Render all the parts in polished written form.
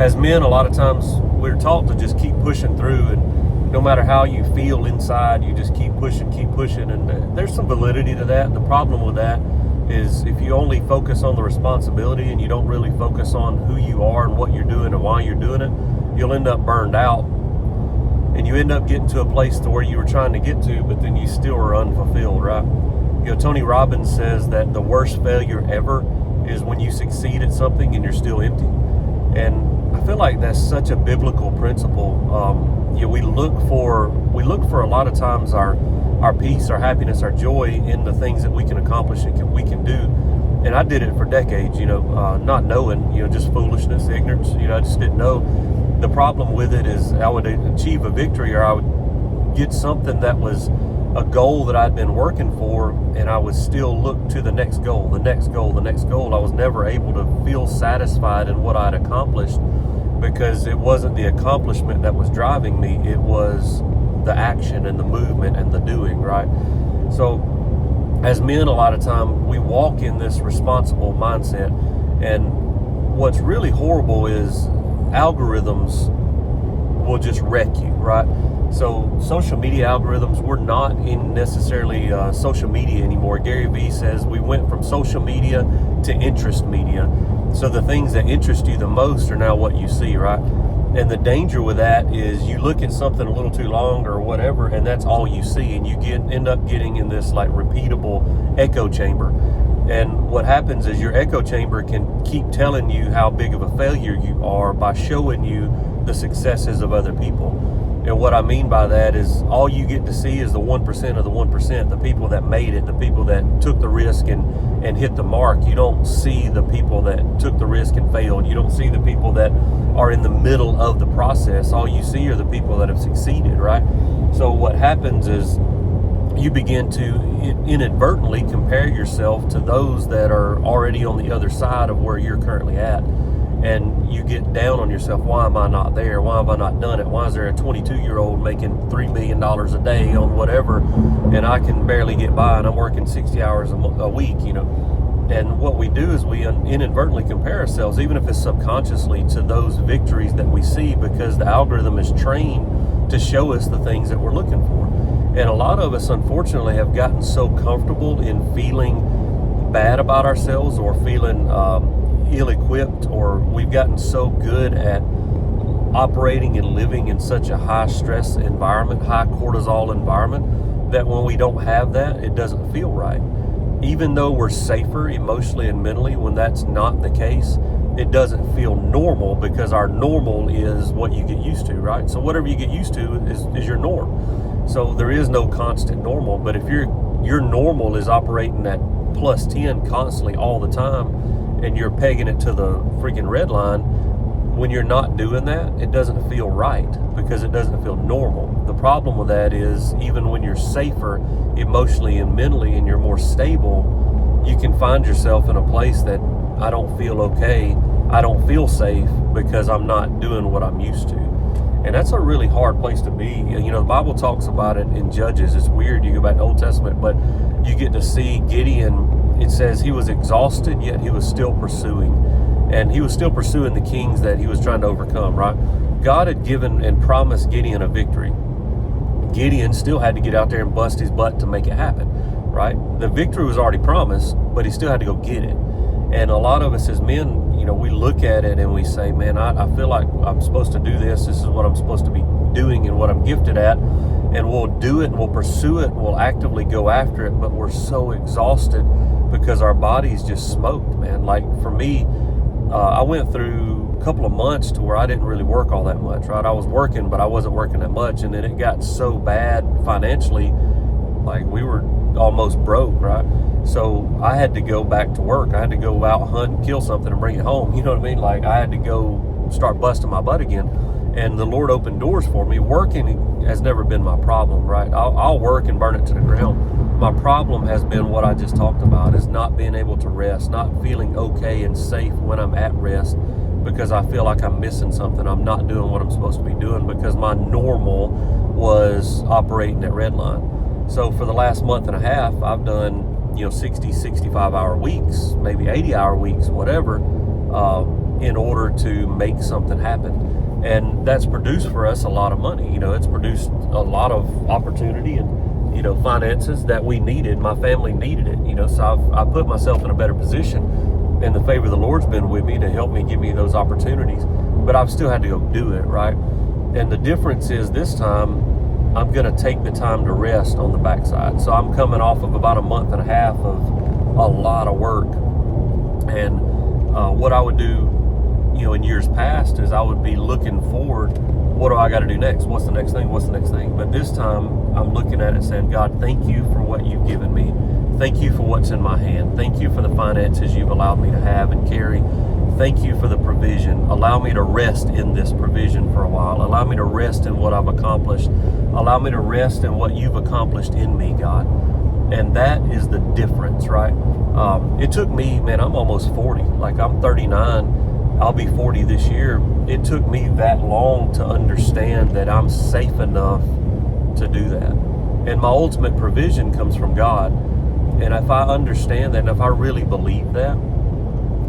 as men, a lot of times we're taught to just keep pushing through, and no matter how you feel inside, you just keep pushing, and there's some validity to that. The problem with that is if you only focus on the responsibility and you don't really focus on who you are and what you're doing and why you're doing it, you'll end up burned out, and you end up getting to a place to where you were trying to get to, but then you still are unfulfilled, right? Tony Robbins says that the worst failure ever is when you succeed at something and you're still empty. And I feel like that's such a biblical principle. We look for a lot of times our peace, our happiness, our joy in the things that we can accomplish and we can do. And I did it for decades, not knowing, just foolishness, ignorance. I just didn't know. The problem with it is I would achieve a victory, or I would get something that was a goal that I'd been working for, and I would still look to the next goal, the next goal, the next goal. I was never able to feel satisfied in what I'd accomplished, because it wasn't the accomplishment that was driving me. It was the action and the movement and the doing, right? So as men, a lot of time we walk in this responsible mindset, and what's really horrible is algorithms will just wreck you, right? So social media algorithms, we're not in necessarily social media anymore. Gary Vee says we went from social media to interest media. So the things that interest you the most are now what you see, right? And the danger with that is you look at something a little too long or whatever, and that's all you see, and you end up getting in this like repeatable echo chamber. And what happens is your echo chamber can keep telling you how big of a failure you are by showing you the successes of other people. And what I mean by that is all you get to see is the 1% of the 1%, the people that made it, the people that took the risk and hit the mark. You don't see the people that took the risk and failed. You don't see the people that are in the middle of the process. All you see are the people that have succeeded, right? So what happens is you begin to inadvertently compare yourself to those that are already on the other side of where you're currently at. And you get down on yourself. Why am I not there? Why have I not done it? Why is there a 22-year-old making $3 million a day on whatever, and I can barely get by, and I'm working 60 hours a week, And what we do is we inadvertently compare ourselves, even if it's subconsciously, to those victories that we see, because the algorithm is trained to show us the things that we're looking for. And a lot of us, unfortunately, have gotten so comfortable in feeling bad about ourselves, or feeling ill-equipped, or we've gotten so good at operating and living in such a high stress environment, high cortisol environment, that when we don't have that, it doesn't feel right. Even though we're safer emotionally and mentally, when that's not the case, it doesn't feel normal, because our normal is what you get used to, right? So whatever you get used to is your norm. So there is no constant normal. But if your normal is operating at plus 10 constantly all the time, and you're pegging it to the freaking red line, when you're not doing that, it doesn't feel right, because it doesn't feel normal. The problem with that is, even when you're safer emotionally and mentally, and you're more stable, you can find yourself in a place that I don't feel okay, I don't feel safe, because I'm not doing what I'm used to. And that's a really hard place to be. The Bible talks about it in Judges. It's weird, you go back to Old Testament, but you get to see Gideon. It says he was exhausted, yet he was still pursuing. And he was still pursuing the kings that he was trying to overcome, right? God had given and promised Gideon a victory. Gideon still had to get out there and bust his butt to make it happen, right? The victory was already promised, but he still had to go get it. And a lot of us as men, we look at it and we say, man, I feel like I'm supposed to do this. This is what I'm supposed to be doing and what I'm gifted at. And we'll do it and we'll pursue it and we'll actively go after it, but we're so exhausted because our body's just smoked, man. Like for me, I went through a couple of months to where I didn't really work all that much, right? I was working, but I wasn't working that much. And then it got so bad financially, like we were almost broke, right? So I had to go back to work. I had to go out, hunt, and kill something and bring it home. You know what I mean? Like I had to go start busting my butt again. And the Lord opened doors for me. Working has never been my problem, right? I'll work and burn it to the ground. My problem has been what I just talked about, is not being able to rest, not feeling okay and safe when I'm at rest, because I feel like I'm missing something. I'm not doing what I'm supposed to be doing, because my normal was operating at red line. So for the last month and a half, I've done 60, 65 hour weeks, maybe 80 hour weeks, whatever, in order to make something happen. And that's produced for us a lot of money. It's produced a lot of opportunity and, finances that we needed. My family needed it, so I put myself in a better position, and the favor of the Lord's been with me to help me, give me those opportunities. But I've still had to go do it, right? And the difference is this time, I'm going to take the time to rest on the backside. So I'm coming off of about a month and a half of a lot of work. And what I would do, in years past is I would be looking forward, what do I got to do next? What's the next thing? What's the next thing? But this time I'm looking at it saying, God, thank you for what you've given me. Thank you for what's in my hand. Thank you for the finances you've allowed me to have and carry. Thank you for the provision. Allow me to rest in this provision for a while. Allow me to rest in what I've accomplished. Allow me to rest in what you've accomplished in me, God. And that is the difference, right? It took me, man, I'm almost 40. Like, I'm 39. I'll be 40 this year. It took me that long to understand that I'm safe enough to do that. And my ultimate provision comes from God. And if I understand that, and if I really believe that,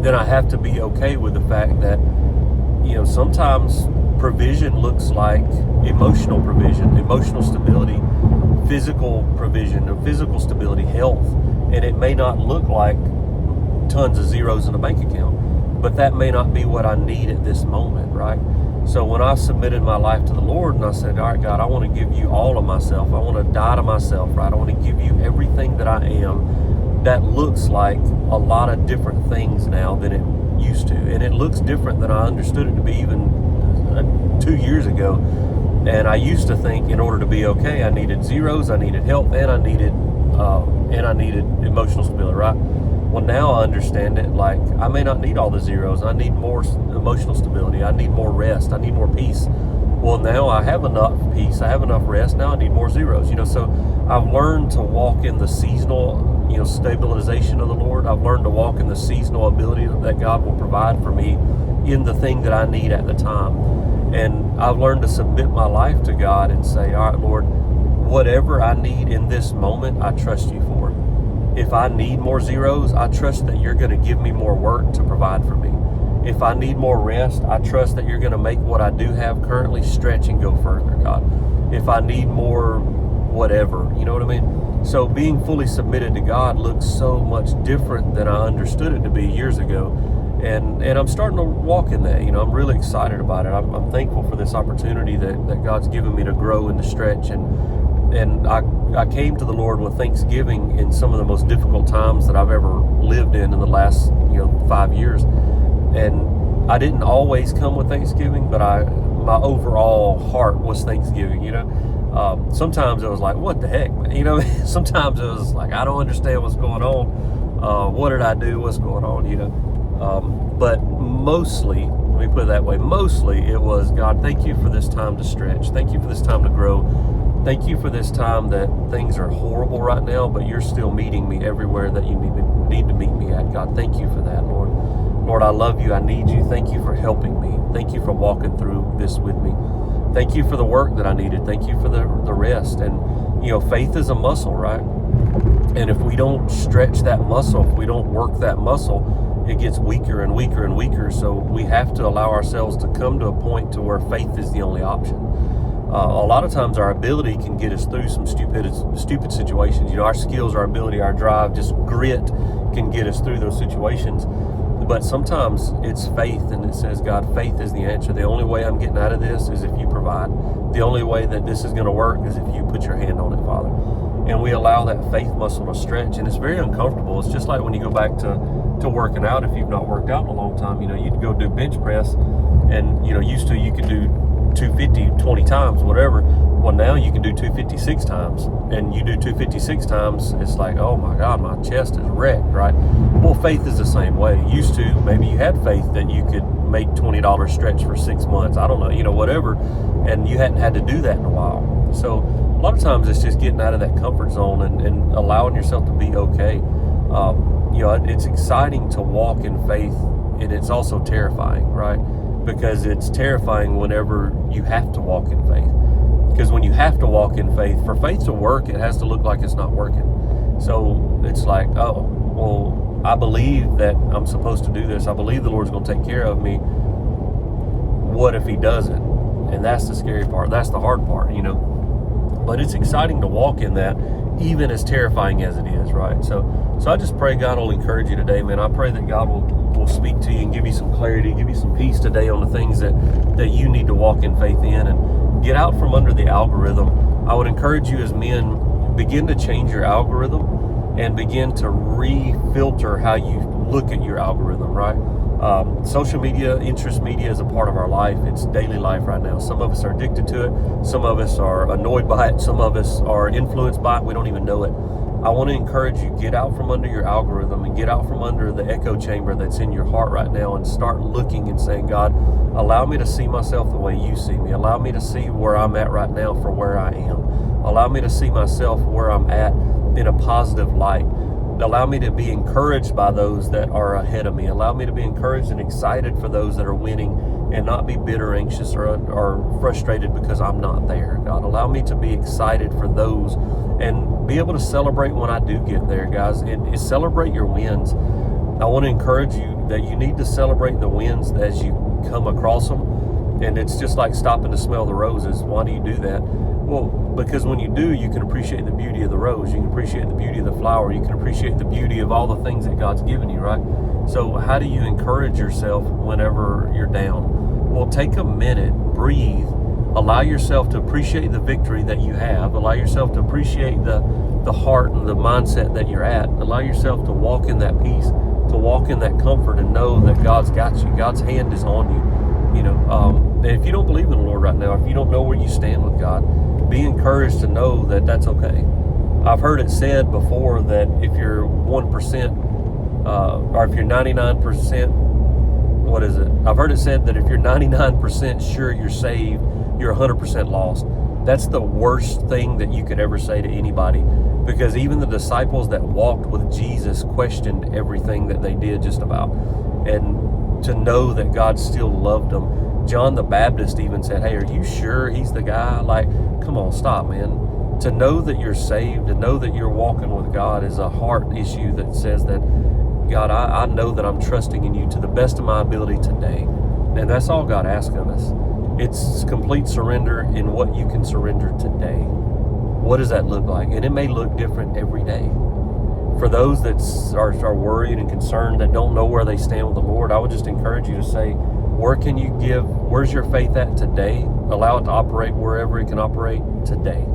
then I have to be okay with the fact that, sometimes provision looks like emotional provision, emotional stability, physical provision, or physical stability, health. And it may not look like tons of zeros in a bank account, but that may not be what I need at this moment, right? So when I submitted my life to the Lord and I said, all right, God, I want to give you all of myself. I want to die to myself, right? I want to give you everything that I am. That looks like a lot of different things now than it used to. And it looks different than I understood it to be even 2 years ago. And I used to think in order to be okay, I needed zeros, I needed health, and I needed emotional stability, right? Well, now I understand it like I may not need all the zeros. I need more emotional stability. I need more rest. I need more peace. Well, now I have enough peace. I have enough rest. Now I need more zeros. So I've learned to walk in the seasonal, stabilization of the Lord. I've learned to walk in the seasonal ability that God will provide for me in the thing that I need at the time. And I've learned to submit my life to God and say, all right, Lord, whatever I need in this moment, I trust you for. If I need more zeros, I trust that you're going to give me more work to provide for me. If I need more rest, I trust that you're going to make what I do have currently stretch and go further, God. If I need more whatever, you know what I mean? So being fully submitted to God looks so much different than I understood it to be years ago. And I'm starting to walk in that. I'm really excited about it. I'm thankful for this opportunity that God's given me to grow and to stretch. And I came to the Lord with thanksgiving in some of the most difficult times that I've ever lived in the last 5 years. And I didn't always come with thanksgiving, but my overall heart was thanksgiving. Sometimes it was like, what the heck, man? Sometimes it was like, I don't understand what's going on. What did I do? What's going on? But mostly, let me put it that way, mostly it was, God, thank you for this time to stretch. Thank you for this time to grow. Thank you for this time that things are horrible right now, but you're still meeting me everywhere that you need to meet me at. God, thank you for that, Lord. Lord, I love you. I need you. Thank you for helping me. Thank you for walking through this with me. Thank you for the work that I needed. Thank you for the rest. And, faith is a muscle, right? And if we don't stretch that muscle, if we don't work that muscle, it gets weaker and weaker and weaker. So we have to allow ourselves to come to a point to where faith is the only option. A lot of times our ability can get us through some stupid situations. Our skills, our ability, our drive, just grit can get us through those situations. But sometimes it's faith, and it says, God, faith is the answer. The only way I'm getting out of this is if you provide. The only way that this is going to work is if you put your hand on it, Father. And we allow that faith muscle to stretch, and it's very uncomfortable. It's just like when you go back to working out. If you've not worked out in a long time, you'd go do bench press, and used to you could do 250 20 times, whatever. Well, now you can do 256 times, and you do 256 times, it's like, oh my God, my chest is wrecked, right? Well, faith is the same way. Used to, maybe you had faith that you could make $20 stretch for 6 months, I don't know, whatever, and you hadn't had to do that in a while. So a lot of times it's just getting out of that comfort zone and allowing yourself to be okay. It's exciting to walk in faith, and it's also terrifying, right? Because it's terrifying whenever you have to walk in faith. Because when you have to walk in faith, for faith to work, it has to look like it's not working. So it's like, oh, well, I believe that I'm supposed to do this. I believe the Lord's going to take care of me. What if he doesn't? And that's the scary part. That's the hard part, But it's exciting to walk in that, even as terrifying as it is, right? So I just pray God will encourage you today, man. I pray that God will speak to you and give you some clarity, give you some peace today on the things that you need to walk in faith in, and get out from under the algorithm. I would encourage you as men, begin to change your algorithm and begin to refilter how you look at your algorithm, right? Social media, interest media is a part of our life. It's daily life right now. Some of us are addicted to it. Some of us are annoyed by it. Some of us are influenced by it. We don't even know it. I want to encourage you, get out from under your algorithm and get out from under the echo chamber that's in your heart right now, and start looking and saying, God, allow me to see myself the way you see me. Allow me to see where I'm at right now for where I am. Allow me to see myself where I'm at in a positive light. Allow me to be encouraged by those that are ahead of me. Allow me to be encouraged and excited for those that are winning, and not be bitter, anxious, or frustrated because I'm not there. God, allow me to be excited for those and be able to celebrate when I do get there, guys. And celebrate your wins. I want to encourage you that you need to celebrate the wins as you come across them. And it's just like stopping to smell the roses. Why do you do that? Well, because when you do, you can appreciate the beauty of the rose. You can appreciate the beauty of the flower. You can appreciate the beauty of all the things that God's given you, right? So how do you encourage yourself whenever you're down? Well, take a minute, breathe, allow yourself to appreciate the victory that you have. Allow yourself to appreciate the heart and the mindset that you're at. Allow yourself to walk in that peace, to walk in that comfort, and know that God's got you. God's hand is on you. And if you don't believe in the Lord right now, if you don't know where you stand with God, be encouraged to know that that's okay. I've heard it said before that if you're 1%, or if you're 99%, what is it? I've heard it said that if you're 99% sure you're saved, you're 100% lost. That's the worst thing that you could ever say to anybody, because even the disciples that walked with Jesus questioned everything that they did just about. And to know that God still loved them. John the Baptist even said, hey, are you sure he's the guy? Like, come on, stop, man. To know that you're saved, to know that you're walking with God is a heart issue that says that, God, I know that I'm trusting in you to the best of my ability today. And that's all God asks of us. It's complete surrender in what you can surrender today. What does that look like? And it may look different every day. For those that are worried and concerned, that don't know where they stand with the Lord, I would just encourage you to say, where's your faith at today? Allow it to operate wherever it can operate today.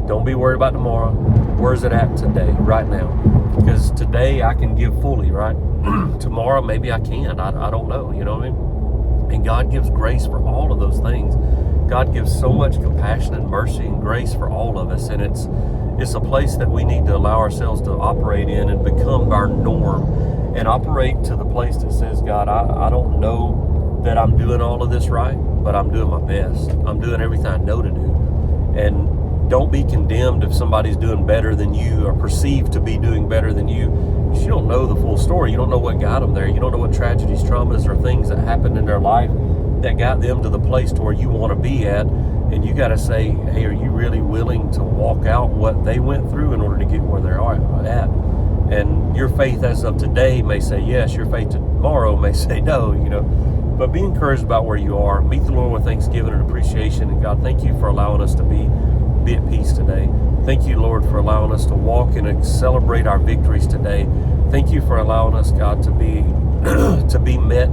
Don't be worried about tomorrow. Where's it at today, right now? Because today I can give fully, right? Tomorrow maybe I can't. I don't know, you know what I mean? And God gives grace for all of those things. God gives so much compassion and mercy and grace for all of us. And it's a place that we need to allow ourselves to operate in and become our norm, and operate to the place that says, God, I don't know that I'm doing all of this right, but I'm doing my best. I'm doing everything I know to do. And don't be condemned if somebody's doing better than you, or perceived to be doing better than you. You don't know the full story. You don't know what got them there. You don't know what tragedies, traumas, or things that happened in their life that got them to the place to where you want to be at. And you got to say, hey, are you really willing to walk out what they went through in order to get where they're at? And your faith as of today may say yes. Your faith tomorrow may say no, But be encouraged about where you are. Meet the Lord with thanksgiving and appreciation. And God, thank you for allowing us to be at peace today. Thank you, Lord, for allowing us to walk and celebrate our victories today. Thank you for allowing us, God, to be met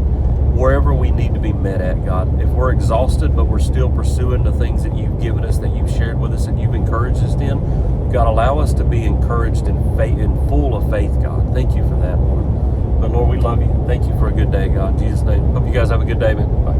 wherever we need to be met at, God. If we're exhausted, but we're still pursuing the things that you've given us, that you've shared with us, and you've encouraged us in, God, allow us to be encouraged in faith and full of faith, God. Thank you for that, Lord. But Lord, we love you. Thank you for a good day, God. In Jesus' name. Hope you guys have a good day, man. Bye.